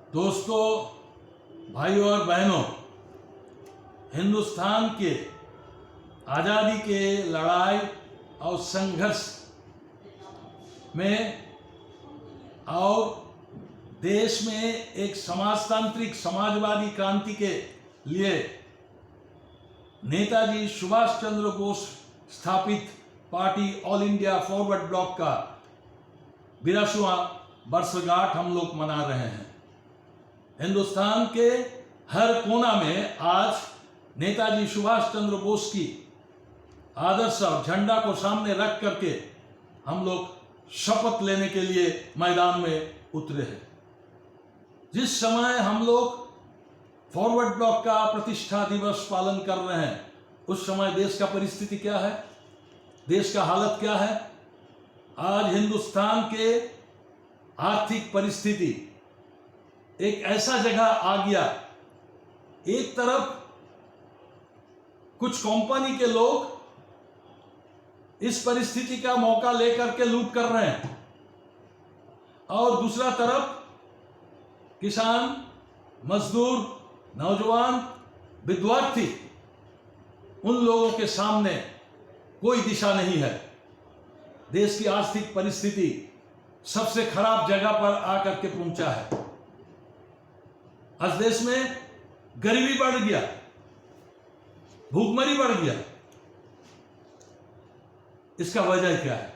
दोस्तों, भाइयों और बहनों, हिंदुस्तान के आज़ादी के लड़ाई और संघर्ष में और देश में एक समाजतांत्रिक समाजवादी क्रांति के लिए नेताजी सुभाष चंद्र बोस स्थापित party all India forward block का 82वां वर्षगांठ हम लोग मना रहे हैं। हिंदुस्तान के हर कोना में आज नेताजी सुभाष चंद्र बोस की आदर्श और झंडा को सामने रख करके हम लोग शपथ लेने के लिए मैदान में उतरे हैं। जिस समय हम लोग फॉरवर्ड ब्लॉक का प्रतिष्ठा दिवस पालन कर रहे हैं, उस समय देश का परिस्थिति क्या है, देश का हालत क्या है। आज हिंदुस्तान के आर्थिक परिस्थिति एक ऐसा जगह आ गया, एक तरफ कुछ कंपनी के लोग इस परिस्थिति का मौका लेकर के लूट कर रहे हैं और दूसरा तरफ किसान, मजदूर, नौजवान, विद्यार्थी, उन लोगों के सामने कोई दिशा नहीं है। देश की आर्थिक परिस्थिति सबसे खराब जगह पर आकर के पहुंचा है। आज देश में गरीबी बढ़ गया, भूखमरी बढ़ गया। इसका वजह क्या है?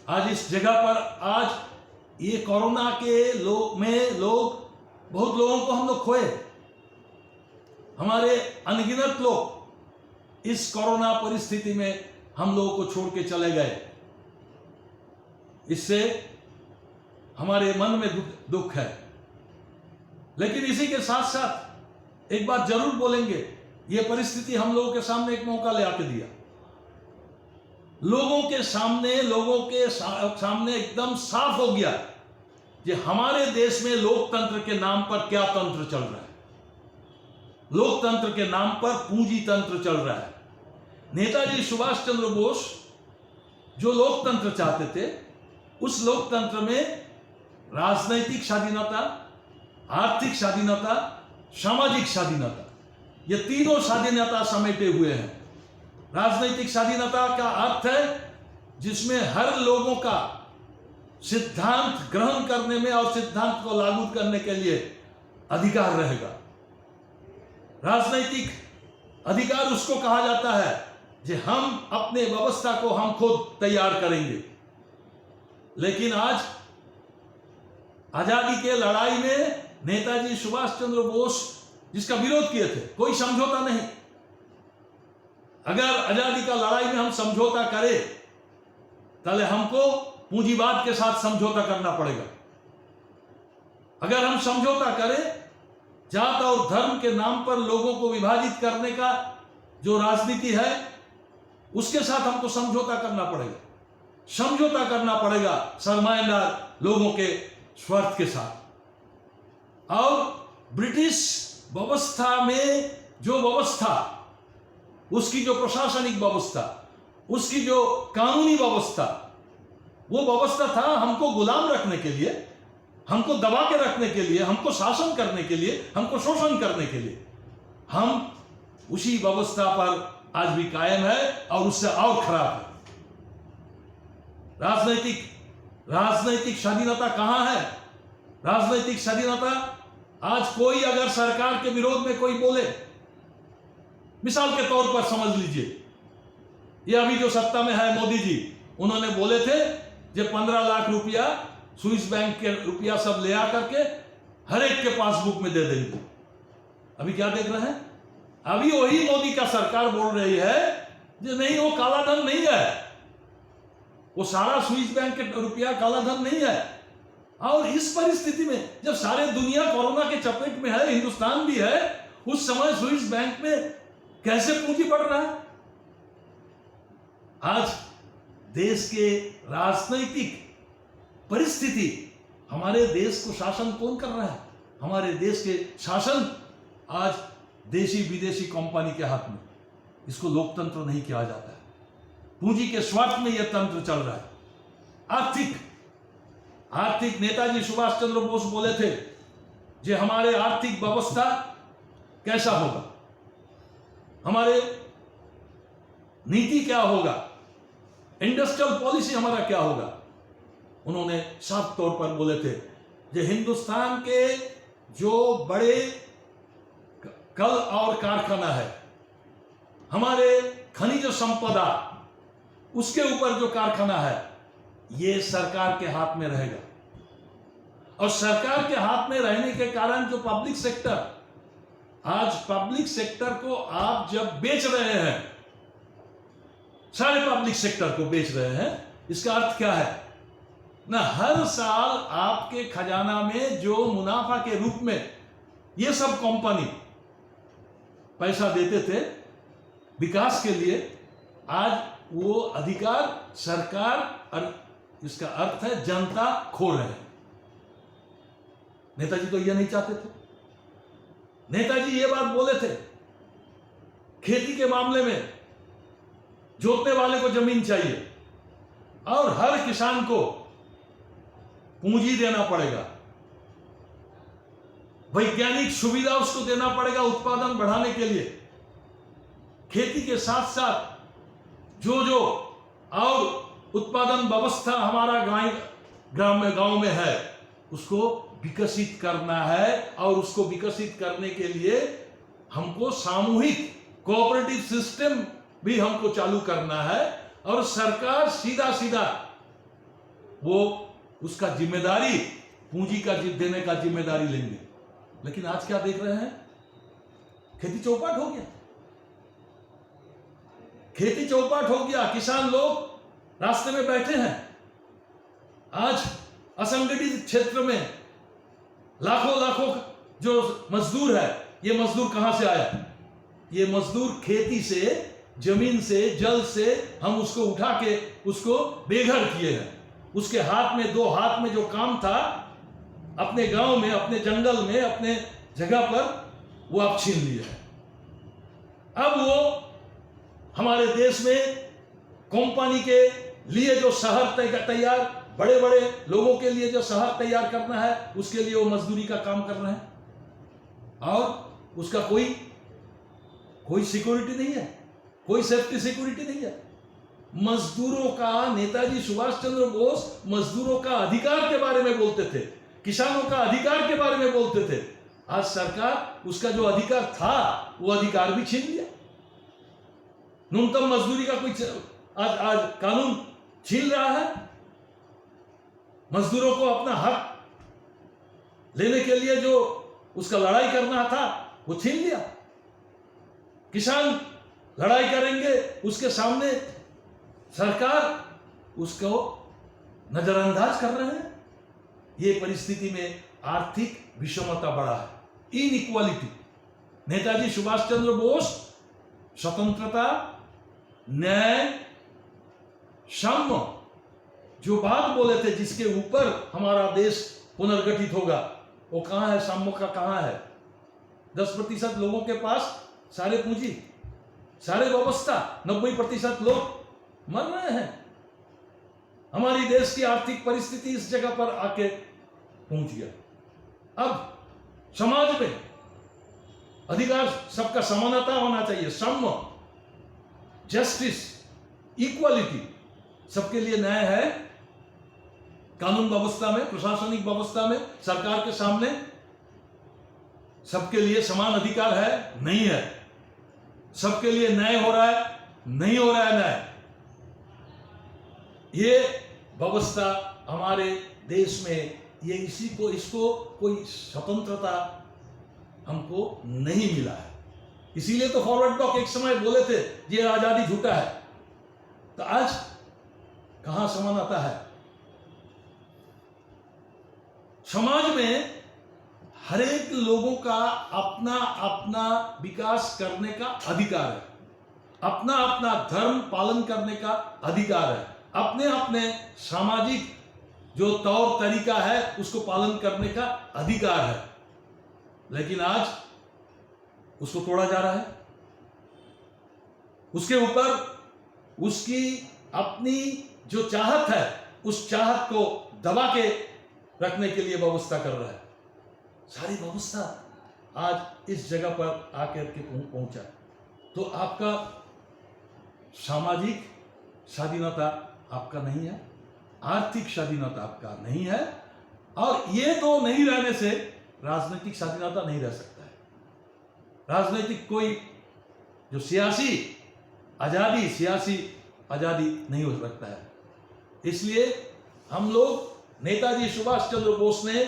आज इस जगह पर आज ये कोरोना के लोग बहुत लोगों को हम लोग खोए। हमारे अनगिनत लोग इस कोरोना परिस्थिति में हम लोगों को छोड़ के चले गए। इससे हमारे मन में दुख है। लेकिन इसी के साथ साथ एक बात जरूर बोलेंगे, यह परिस्थिति हम लोगों के सामने एक मौका ले आके दिया। लोगों के सामने एकदम साफ हो गया कि हमारे देश में लोकतंत्र के नाम पर क्या तंत्र चल रहा है। लोकतंत्र के नाम पर पूंजी तंत्र चल रहा है। नेताजी सुभाष चंद्र बोस जो लोकतंत्र चाहते थे, उस लोकतंत्र में राजनैतिक स्वाधीनता, आर्थिक स्वाधीनता, सामाजिक स्वाधीनता, ये तीनों स्वाधीनता समेटे हुए हैं। राजनैतिक स्वाधीनता का अर्थ है जिसमें हर लोगों का सिद्धांत ग्रहण करने में और सिद्धांत को लागू करने के लिए अधिकार रहेगा। राजनैतिक अधिकार उसको कहा जाता है कि हम अपने व्यवस्था को हम खुद तैयार करेंगे। लेकिन आज आजादी के लड़ाई में नेताजी सुभाष चंद्र बोस जिसका विरोध किए थे, कोई समझौता नहीं। अगर आजादी का लड़ाई में हम समझौता करें, पहले हमको पूंजीवाद के साथ समझौता करना पड़ेगा। अगर हम समझौता करें, जात और धर्म के नाम पर लोगों को विभाजित करने का जो राजनीति है, उसके साथ हमको समझौता करना पड़ेगा। समझौता करना पड़ेगा सरमाएदार लोगों के स्वार्थ के साथ। और ब्रिटिश व्यवस्था में जो व्यवस्था, उसकी जो प्रशासनिक व्यवस्था, उसकी जो कानूनी व्यवस्था, वो व्यवस्था था हमको गुलाम रखने के लिए, हमको दबा के रखने के लिए, हमको शासन करने के लिए, हमको शोषण करने के लिए। हम उसी व्यवस्था पर आज भी कायम है और उससे और खराब है। राजनैतिक स्वाधीनता कहां है? राजनैतिक स्वाधीनता आज कोई अगर सरकार के विरोध में कोई बोले, मिसाल के तौर पर समझ लीजिए, ये अभी जो सत्ता में है मोदी जी, उन्होंने बोले थे जो 15 लाख रुपया स्विस बैंक के रुपया सब ले आकर के हर एक के पासबुक में दे देंगे। अभी क्या देख रहे हैं? अभी वही मोदी का सरकार बोल रही है कि नहीं, वो काला धन नहीं है, वो सारा स्विस बैंक के रुपया काला धन नहीं है। और इस परिस्थिति में जब सारे दुनिया कोरोना के चपेट में है, हिंदुस्तान भी है, उस समय स्विस बैंक में कैसे पूंजी बढ़ रहा है? आज देश के राजनीतिक परिस्थिति, हमारे देश को शासन कौन कर रहा है? हमारे देश के शासन आज देशी विदेशी कंपनी के हाथ में। इसको लोकतंत्र नहीं किया जाता है। पूंजी के स्वार्थ में यह तंत्र चल रहा है। आर्थिक आर्थिक नेताजी सुभाष चंद्र बोस बोले थे जे हमारे आर्थिक व्यवस्था कैसा होगा, हमारे नीति क्या होगा, इंडस्ट्रियल पॉलिसी हमारा क्या होगा। उन्होंने साफ तौर पर बोले थे जे हिंदुस्तान के जो बड़े कल और कारखाना है, हमारे खनिज संपदा, उसके ऊपर जो कारखाना है, ये सरकार के हाथ में रहेगा। और सरकार के हाथ में रहने के कारण जो पब्लिक सेक्टर, आज पब्लिक सेक्टर को आप जब बेच रहे हैं, सारे पब्लिक सेक्टर को बेच रहे हैं, इसका अर्थ क्या है ना, हर साल आपके खजाना में जो मुनाफा के रूप में ये सब कंपनी पैसा देते थे विकास के लिए, आज वो अधिकार सरकार और इसका अर्थ है जनता खो रहे हैं। नेताजी तो ये नहीं चाहते थे। नेताजी ये बात बोले थे, खेती के मामले में जोतने वाले को जमीन चाहिए और हर किसान को पूंजी देना पड़ेगा, वैज्ञानिक सुविधा उसको देना पड़ेगा उत्पादन बढ़ाने के लिए। खेती के साथ साथ जो जो और उत्पादन व्यवस्था हमारा गांव में है, उसको विकसित करना है। और उसको विकसित करने के लिए हमको सामूहिक कोऑपरेटिव सिस्टम भी हमको चालू करना है। और सरकार सीधा सीधा वो उसका जिम्मेदारी, पूंजी का देने का जिम्मेदारी लेंगे। लेकिन आज क्या देख रहे हैं, खेती चौपट हो गया, खेती चौपट हो गया, किसान लोग रास्ते में बैठे हैं। आज असंगठित क्षेत्र में लाखों लाखों जो मजदूर है, ये मजदूर कहां से आया? ये मजदूर खेती से, जमीन से, जल से हम उसको उठा के उसको बेघर किए हैं। उसके हाथ में, दो हाथ में जो काम था, अपने गांव में, अपने जंगल में, अपने जगह पर, वो आप छीन लिए हैं। अब वो हमारे देश में कंपनी के लिए जो शहर तैयार, बड़े बड़े लोगों के लिए जो शहर तैयार करना है, उसके लिए वो मजदूरी का काम कर रहे हैं। और उसका कोई सिक्योरिटी नहीं है, कोई सेफ्टी सिक्योरिटी नहीं है। मजदूरों का, नेताजी सुभाष चंद्र बोस मजदूरों का अधिकार के बारे में बोलते थे, किसानों का अधिकार के बारे में बोलते थे। आज सरकार उसका जो अधिकार था, वो अधिकार भी छीन लिया। न्यूनतम मजदूरी का कोई आज कानून छीन रहा है। मजदूरों को अपना हक लेने के लिए जो उसका लड़ाई करना था, वो छीन लिया। किसान लड़ाई करेंगे, उसके सामने सरकार उसको नजरअंदाज कर रहे हैं। ये परिस्थिति में आर्थिक विषमता बढ़ा है, इनइक्वालिटी। नेताजी सुभाष चंद्र बोस स्वतंत्रता, न्याय, साम्य जो बात बोले थे, जिसके ऊपर हमारा देश पुनर्गठित होगा, वो कहां है? साम्य का कहां है? 10% लोगों के पास सारे पूंजी, सारे व्यवस्था, 90% लोग मर रहे हैं। हमारी देश की आर्थिक परिस्थिति इस जगह पर आके पहुंच गया। अब समाज में अधिकार, सबका समानता होना चाहिए, साम्य, जस्टिस, इक्वालिटी, सबके लिए न्याय है। कानून व्यवस्था में, प्रशासनिक व्यवस्था में, सरकार के सामने सबके लिए समान अधिकार है? नहीं है। सबके लिए न्याय हो रहा है? नहीं हो रहा है न्याय। ये व्यवस्था हमारे देश में, ये इसको कोई स्वतंत्रता हमको नहीं मिला है। इसीलिए तो फॉरवर्ड ब्लॉक एक समय बोले थे ये आजादी झूठा है। तो आज कहां समानता है? समाज में हर एक लोगों का अपना अपना विकास करने का अधिकार है, अपना अपना धर्म पालन करने का अधिकार है, अपने अपने सामाजिक जो तौर तरीका है उसको पालन करने का अधिकार है। लेकिन आज उसको तोड़ा जा रहा है। उसके ऊपर उसकी अपनी जो चाहत है, उस चाहत को दबा के रखने के लिए व्यवस्था कर रहा है। सारी व्यवस्था आज इस जगह पर आकर के पहुंचा। तो आपका सामाजिक स्वाधीनता आपका नहीं है, आर्थिक स्वाधीनता आपका नहीं है, और ये दो नहीं रहने से राजनीतिक स्वाधीनता नहीं रह सकता है। राजनीतिक कोई जो सियासी आजादी नहीं हो सकता है। इसलिए हम लोग नेताजी सुभाष चंद्र बोस ने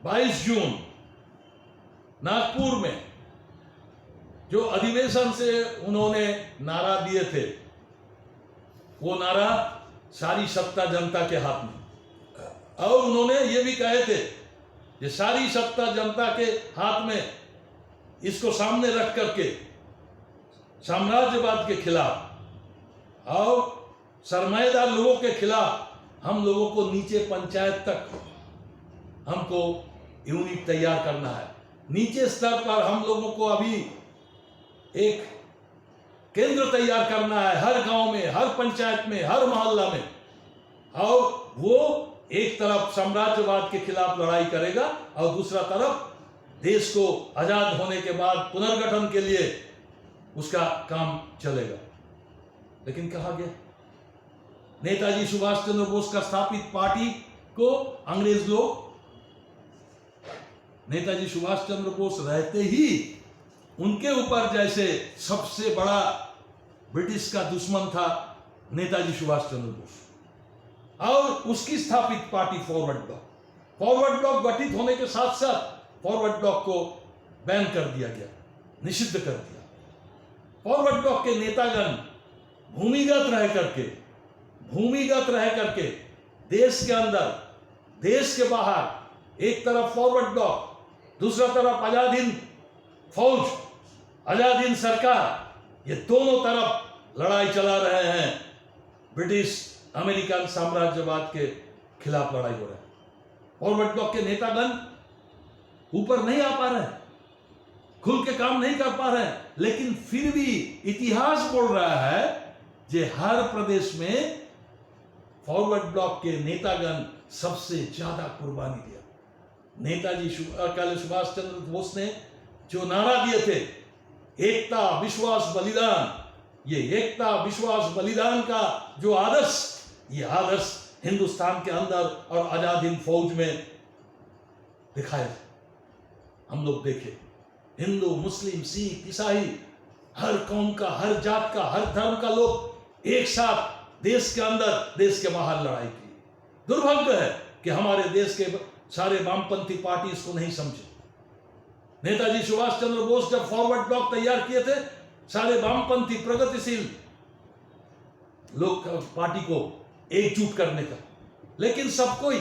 22 जून नागपुर में जो अधिवेशन से उन्होंने नारा दिए थे, वो नारा सारी सत्ता जनता के हाथ में, और उन्होंने ये भी कहे थे कि सारी सत्ता जनता के हाथ में, इसको सामने रख करके साम्राज्यवाद के खिलाफ और सरमाएदार लोगों के खिलाफ हम लोगों को नीचे पंचायत तक हमको यूनिट तैयार करना है। नीचे स्तर पर हम लोगों को अभी एक केंद्र तैयार करना है, हर गांव में, हर पंचायत में, हर मोहल्ला में, और वो एक तरफ साम्राज्यवाद के खिलाफ लड़ाई करेगा और दूसरा तरफ देश को आजाद होने के बाद पुनर्गठन के लिए उसका काम चलेगा। लेकिन कहा गया नेताजी सुभाष चंद्र बोस का स्थापित पार्टी को अंग्रेज लोग, नेताजी सुभाष चंद्र बोस रहते ही उनके ऊपर जैसे सबसे बड़ा ब्रिटिश का दुश्मन था नेताजी सुभाष चंद्र बोस, और उसकी स्थापित पार्टी फॉरवर्ड ब्लॉक गठित होने के साथ साथ फॉरवर्ड ब्लॉक को बैन कर दिया गया, निषिद्ध कर दिया। फॉरवर्ड ब्लॉक के नेतागण भूमिगत रह करके देश के अंदर, देश के बाहर, एक तरफ फॉरवर्ड ब्लॉक, दूसरा तरफ आजाद हिंद फौज, आजाद हिंद सरकार, ये दोनों तरफ लड़ाई चला रहे हैं। ब्रिटिश अमेरिकन साम्राज्यवाद के खिलाफ लड़ाई हो रहा है। फॉरवर्ड ब्लॉक के नेतागण ऊपर नहीं आ पा रहे, खुल के काम नहीं कर पा रहे, लेकिन फिर भी इतिहास बोल रहा है कि हर प्रदेश में फॉरवर्ड ब्लॉक के नेतागण सबसे ज्यादा कुर्बानी दिया। नेताजी सुभाष चंद्र बोस ने जो नारा दिए थे, एकता विश्वास बलिदान, ये एकता विश्वास बलिदान का जो आदर्श, ये आदर्श हिंदुस्तान के अंदर और आजाद हिंद फौज में दिखाए। हम लोग देखे हिंदू, मुस्लिम, सिख, ईसाई, हर कौम का, हर जात का, हर धर्म का लोग एक साथ देश के अंदर, देश के बाहर लड़ाई की। दुर्भाग्य है कि हमारे देश के सारे वामपंथी पार्टी इसको नहीं समझे। नेताजी सुभाष चंद्र बोस जब फॉरवर्ड ब्लॉक तैयार किए थे, सारे वामपंथी प्रगतिशील लोग पार्टी को एकजुट करने का, लेकिन सब कोई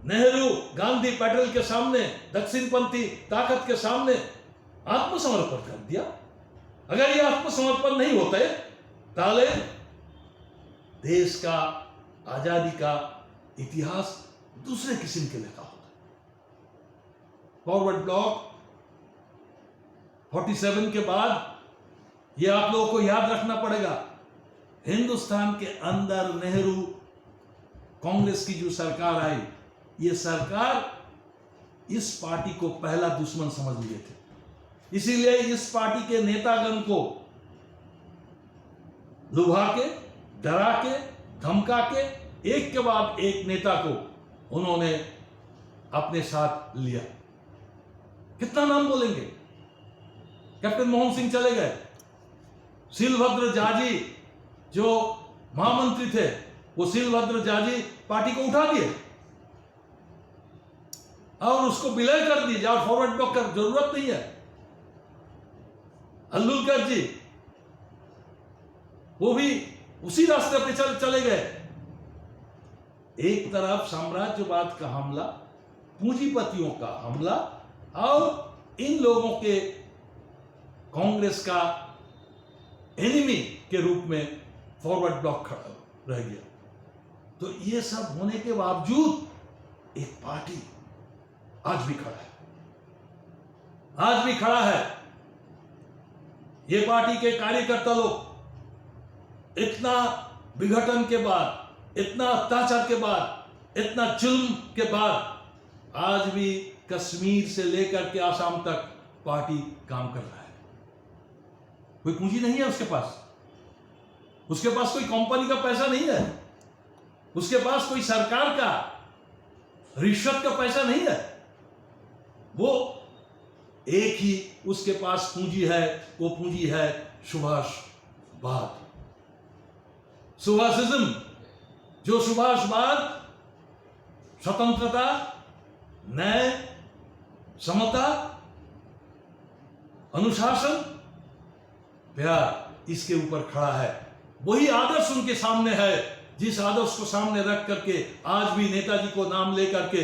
नेहरू, गांधी, पटेल के सामने, दक्षिणपंथी ताकत के सामने आत्मसमर्पण कर दिया। अगर ये आत्मसमर्पण नहीं होते ताले देश का आजादी का इतिहास दूसरे किस्म के लिखा होता। फॉरवर्ड ब्लॉक 47 के बाद ये आप लोगों को याद रखना पड़ेगा, हिंदुस्तान के अंदर नेहरू कांग्रेस की जो सरकार आई, ये सरकार इस पार्टी को पहला दुश्मन समझ लिए थे। इसीलिए इस पार्टी के नेतागण को लुभा के, डरा के, धमका के, एक के बाद एक नेता को उन्होंने अपने साथ लिया। कितना नाम बोलेंगे? कैप्टन मोहन सिंह चले गए, शिलभद्र जाजी जो महामंत्री थे, वो शिलभद्र जाजी पार्टी को उठा दिए और उसको विलय कर दी, जहां फॉरवर्ड ब्लॉक का जरूरत नहीं है। अल्लुलकर जी वो भी उसी रास्ते पे चले गए। एक तरफ साम्राज्यवाद का हमला, पूंजीपतियों का हमला, और इन लोगों के कांग्रेस का एनिमी के रूप में फॉरवर्ड ब्लॉक खड़ा रह गया। तो ये सब होने के बावजूद एक पार्टी आज भी खड़ा है। ये पार्टी के कार्यकर्ता लोग इतना विघटन के बाद, इतना अत्याचार के बाद, इतना जुल्म के बाद आज भी कश्मीर से लेकर के आसाम तक पार्टी काम कर रहा है। कोई पूंजी नहीं है उसके पास कोई कंपनी का पैसा नहीं है, उसके पास कोई सरकार का रिश्वत का पैसा नहीं है। वो एक ही उसके पास पूंजी है, वो पूंजी है सुभाषवाद, सुभाषिज्म। जो सुभाषवाद स्वतंत्रता, न्याय, समता, अनुशासन, प्यार, इसके ऊपर खड़ा है। वही आदर्श उनके सामने है, जिस आदर्श को सामने रख करके आज भी नेताजी को नाम लेकर के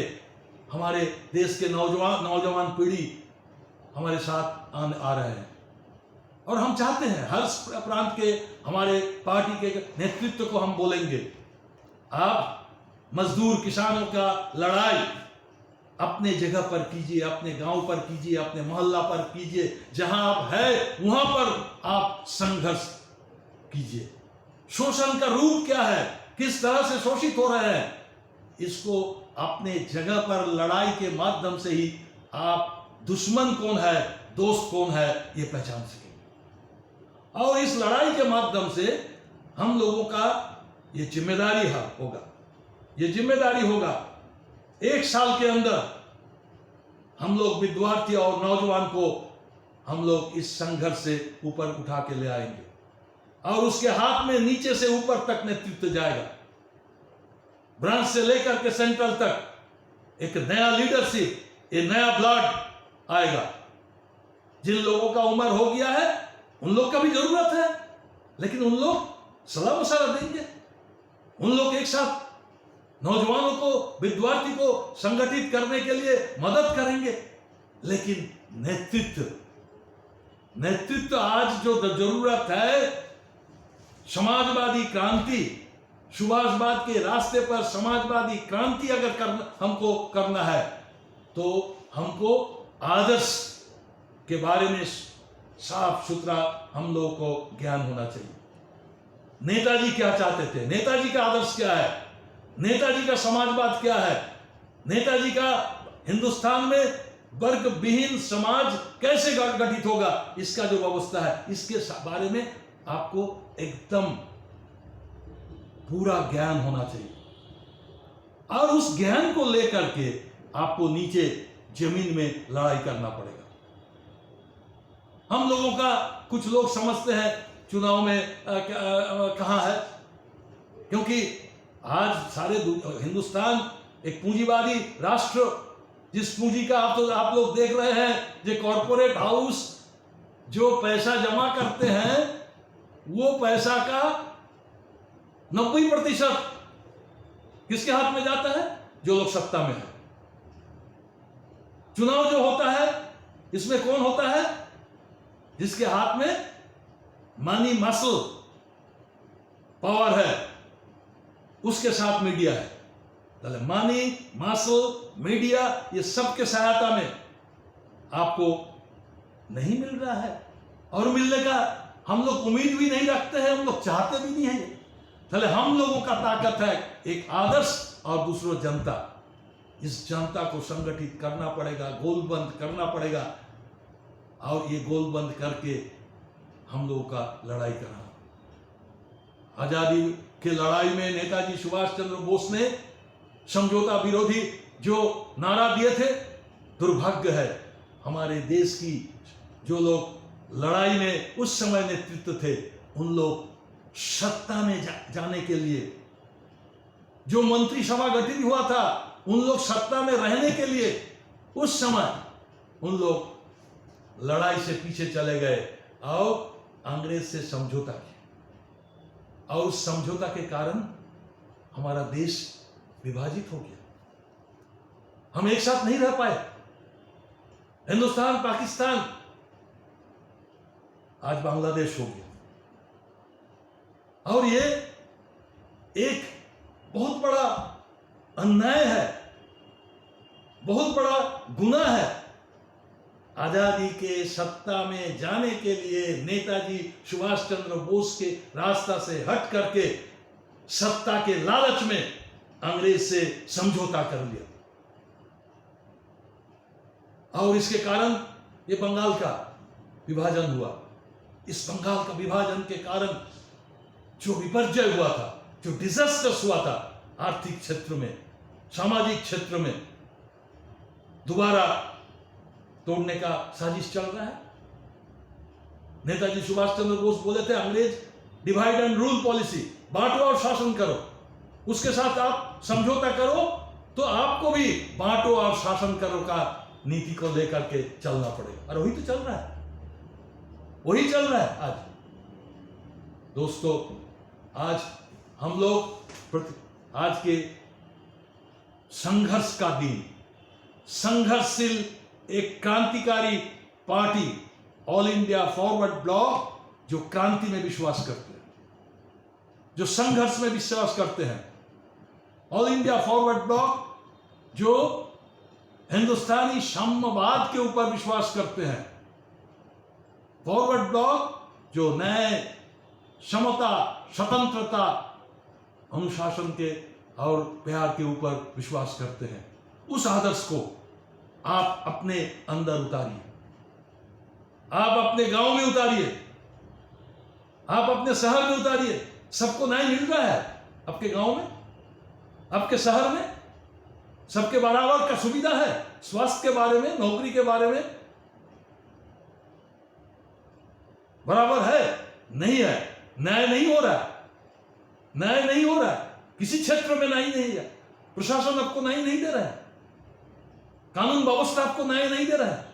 हमारे देश के नौजवान पीढ़ी हमारे साथ आ रहे हैं। और हम चाहते हैं हर प्रांत के हमारे पार्टी के नेतृत्व को हम बोलेंगे, आप मजदूर किसानों का लड़ाई अपने जगह पर कीजिए, अपने गांव पर कीजिए, अपने मोहल्ला पर कीजिए, जहां आप है वहां पर आप संघर्ष कीजिए। शोषण का रूप क्या है, किस तरह से शोषित हो रहे हैं, इसको अपने जगह पर लड़ाई के माध्यम से ही आप दुश्मन कौन है, दोस्त कौन है, ये पहचान सकेंगे। और इस लड़ाई के माध्यम से हम लोगों का ये जिम्मेदारी होगा, एक साल के अंदर हम लोग विद्यार्थी और नौजवान को हम लोग इस संघर्ष से ऊपर उठा के ले आएंगे और उसके हाथ में नीचे से ऊपर तक नेतृत्व जाएगा, ब्रांच से लेकर के सेंट्रल तक एक नया लीडरशिप, एक नया ब्लड आएगा। जिन लोगों का उम्र हो गया है उन लोग का भी जरूरत है, लेकिन उन लोग सलाह मशवरा देंगे, उन लोग एक साथ नौजवानों को, विद्यार्थी को संगठित करने के लिए मदद करेंगे। लेकिन नेतृत्व आज जो जरूरत है, समाजवादी क्रांति, सुभाषवाद के रास्ते पर समाजवादी क्रांति अगर हमको करना है तो हमको आदर्श के बारे में साफ सुथरा हम लोगों को ज्ञान होना चाहिए। नेताजी क्या चाहते थे, नेताजी का आदर्श क्या है, नेताजी का समाजवाद क्या है, नेताजी का हिंदुस्तान में वर्ग विहीन समाज कैसे गठित होगा, इसका जो व्यवस्था है, इसके बारे में आपको एकदम पूरा ज्ञान होना चाहिए। और उस ज्ञान को लेकर के आपको नीचे जमीन में लड़ाई करना पड़ेगा। हम लोगों का कुछ लोग समझते हैं चुनाव में कहां है, क्योंकि आज सारे हिंदुस्तान एक पूंजीवादी राष्ट्र, जिस पूंजी का आप लोग देख रहे हैं, जो कॉरपोरेट हाउस जो पैसा जमा करते हैं, वो पैसा का 90% किसके हाथ में जाता है, जो लोग सत्ता में है। चुनाव जो होता है इसमें कौन होता है, जिसके हाथ में मनी मसल पावर है, उसके साथ मीडिया है। मनी मसल मीडिया, ये सबके सहायता में आपको नहीं मिल रहा है, और मिलने का हम लोग उम्मीद भी नहीं रखते हैं, हम लोग चाहते भी नहीं है। चले, हम लोगों का ताकत है एक आदर्श और दूसरों जनता। इस जनता को संगठित करना पड़ेगा, गोलबंद करना पड़ेगा, और ये गोलबंद करके हम लोगों का लड़ाई करना। आजादी की लड़ाई में नेताजी सुभाष चंद्र बोस ने समझौता विरोधी जो नारा दिए थे, दुर्भाग्य है हमारे देश की जो लोग लड़ाई में उस समय नेतृत्व थे, उन लोग सत्ता में जाने के लिए, जो मंत्रिसभा गठित हुआ था, उन लोग सत्ता में रहने के लिए उस समय उन लोग लड़ाई से पीछे चले गए और अंग्रेज से समझौता किया, और उस समझौता के कारण हमारा देश विभाजित हो गया। हम एक साथ नहीं रह पाए। हिंदुस्तान, पाकिस्तान, आज बांग्लादेश हो गया। और ये एक बहुत बड़ा अन्याय है, बहुत बड़ा गुनाह है। आजादी के सत्ता में जाने के लिए नेताजी सुभाष चंद्र बोस के रास्ता से हट करके सत्ता के लालच में अंग्रेज से समझौता कर लिया, और इसके कारण ये बंगाल का विभाजन हुआ। इस बंगाल का विभाजन के कारण जो विपर्जय हुआ था, जो डिजास्टर्स हुआ था आर्थिक क्षेत्र में, सामाजिक क्षेत्र में, दोबारा तोड़ने का साजिश चल रहा है। नेताजी सुभाष चंद्र बोस बोले थे, अंग्रेज डिवाइड एंड रूल पॉलिसी, बांटो और शासन करो, उसके साथ आप समझौता करो तो आपको भी बांटो और शासन करो का नीति को लेकर के चलना पड़ेगा। और वही तो चल रहा है, वही चल रहा है आज। दोस्तों, आज हम लोग आज के संघर्ष का दिन, संघर्षशील एक क्रांतिकारी party all India forward block, जो क्रांति में विश्वास करते हैं, जो संघर्ष में विश्वास करते हैं, ऑल इंडिया फॉरवर्ड ब्लॉक जो हिंदुस्तानी साम्यवाद के ऊपर विश्वास करते हैं, फॉरवर्ड ब्लॉक जो न्याय, समता, स्वतंत्रता, अनुशासन के और प्यार के ऊपर विश्वास करते हैं, उस आदर्श को आप अपने अंदर उतारिए, आप अपने गांव में उतारिए, आप अपने शहर में उतारिए। सबको न्याय मिल रहा है आपके गांव में, आपके शहर में, सबके बराबर का सुविधा है, स्वास्थ्य के बारे में, नौकरी के बारे में बराबर है? नहीं है, न्याय नहीं हो रहा है, न्याय नहीं हो रहा है, किसी क्षेत्र में न्याय नहीं है, प्रशासन आपको न्याय नहीं दे रहा है, कानून व्यवस्था आपको न्याय नहीं दे रहा है,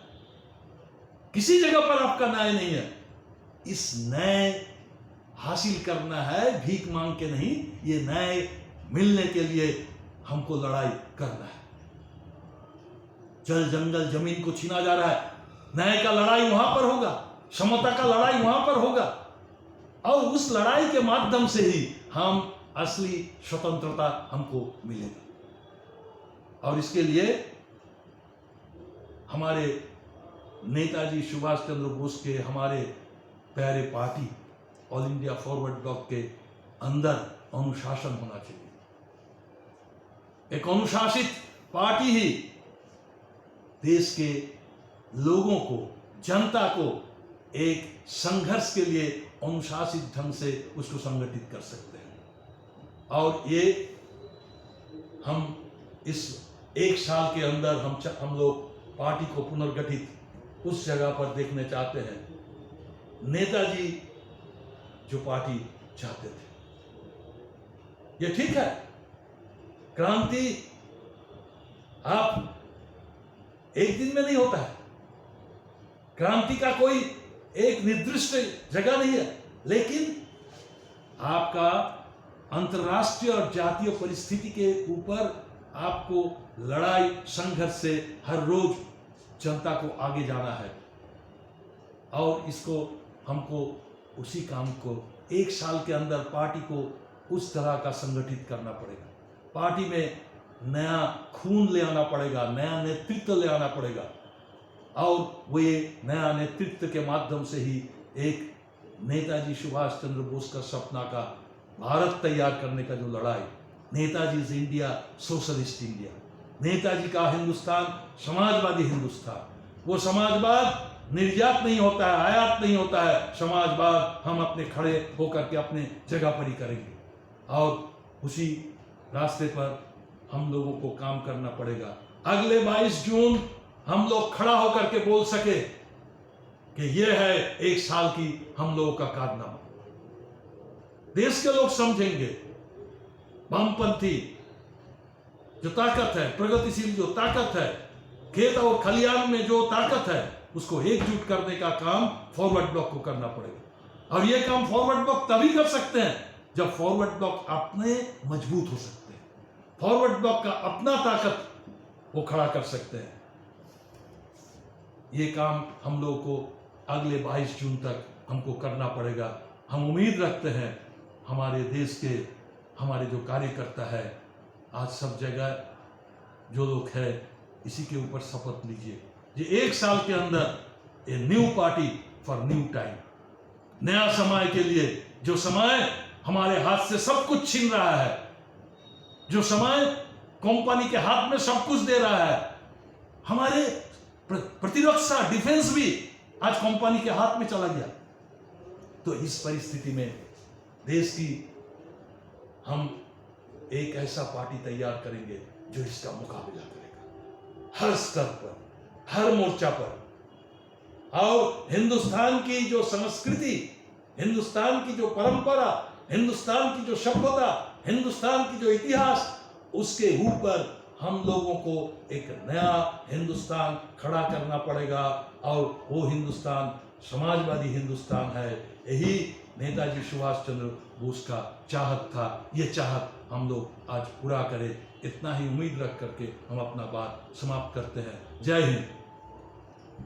किसी जगह पर आपका न्याय नहीं है। इस न्याय हासिल करना है भीख मांग के नहीं, ये न्याय मिलने के लिए हमको लड़ाई करना है। जल जंगल जमीन को छीना जा रहा है, न्याय का लड़ाई वहां पर होगा, समता का लड़ाई वहां पर होगा, और उस लड़ाई के माध्यम से ही हम असली स्वतंत्रता हमको मिलेगी। और इसके लिए हमारे नेताजी सुभाष चंद्र बोस के, हमारे प्यारे party all India forward block के अंदर अनुशासन होना चाहिए। एक अनुशासित पार्टी ही देश के लोगों को, जनता को एक संघर्ष के लिए अनुशासित ढंग से उसको संगठित कर सकते हैं। और ये हम इस एक साल के अंदर हम लोग पार्टी को पुनर्गठित उस जगह पर देखने चाहते हैं नेताजी जो पार्टी चाहते थे। ये ठीक है, क्रांति आप एक दिन में नहीं होता है, क्रांति का कोई एक निर्दिष्ट जगह नहीं है, लेकिन आपका अंतर्राष्ट्रीय और जातीय परिस्थिति के ऊपर आपको लड़ाई, संघर्ष से हर रोज जनता को आगे जाना है। और इसको हमको उसी काम को एक साल के अंदर पार्टी को उस तरह का संगठित करना पड़ेगा। पार्टी में नया खून ले आना पड़ेगा, नया नेतृत्व ले आना पड़ेगा, और वो ये नया नेतृत्व के माध्यम से ही एक नेताजी सुभाष चंद्र बोस का सपना का भारत तैयार करने का जो लड़ाई, Netaji India socialist India, Netaji का हिंदुस्तान समाजवादी हिंदुस्तान, वो समाजवाद निर्यात नहीं होता है, आयात नहीं होता है, समाजवाद हम अपने खड़े होकर के अपने जगह पर ही करेंगे। और उसी रास्ते पर हम लोगों को काम करना पड़ेगा। अगले 22 जून हम लोग खड़ा होकर के बोल सके कि ये है एक साल की हम लोगों का कारनामा। देश के लोग समझेंगे, वामपंथी जो ताकत है, प्रगतिशील जो ताकत है, खेत और खलियान में जो ताकत है, उसको एकजुट करने का काम फॉरवर्ड ब्लॉक को करना पड़ेगा। और ये काम फॉरवर्ड ब्लॉक तभी कर सकते हैं जब फॉरवर्ड ब्लॉक अपने मजबूत हो सकते हैं, फॉरवर्ड ब्लॉक का अपना ताकत वो खड़ा कर सकते हैं। ये काम हम लोगों को अगले 22 जून तक हमको करना पड़ेगा। हम उम्मीद रखते हैं हमारे देश के हमारे जो कार्यकर्ता है, आज सब जगह जो लोग हैं, इसी के ऊपर शपथ लीजिए। ये एक साल के अंदर a new party for new time, नया समय के लिए, जो समय हमारे हाथ से सब कुछ छीन रहा है, जो समय कंपनी के हाथ में सब कुछ दे रहा है, हमारे प्रतिरक्षा डिफेंस भी आज कंपनी के हाथ में चला गया। तो इस परिस्थिति में देश की हम एक ऐसा पार्टी तैयार करेंगे जो इसका मुकाबला करेगा हर स्तर पर, हर मोर्चा पर। और हिंदुस्तान की जो संस्कृति, हिंदुस्तान की जो परंपरा, हिंदुस्तान की जो सभ्यता, हिंदुस्तान की जो इतिहास, उसके ऊपर हम लोगों को एक नया हिंदुस्तान खड़ा करना पड़ेगा। और वो हिंदुस्तान समाजवादी हिंदुस्तान है। यही नेताजी सुभाष चंद्र बोस का चाहत था। ये चाहत हम लोग आज पूरा करें, इतना ही उम्मीद रख करके हम अपना बात समाप्त करते हैं। जय हिंद।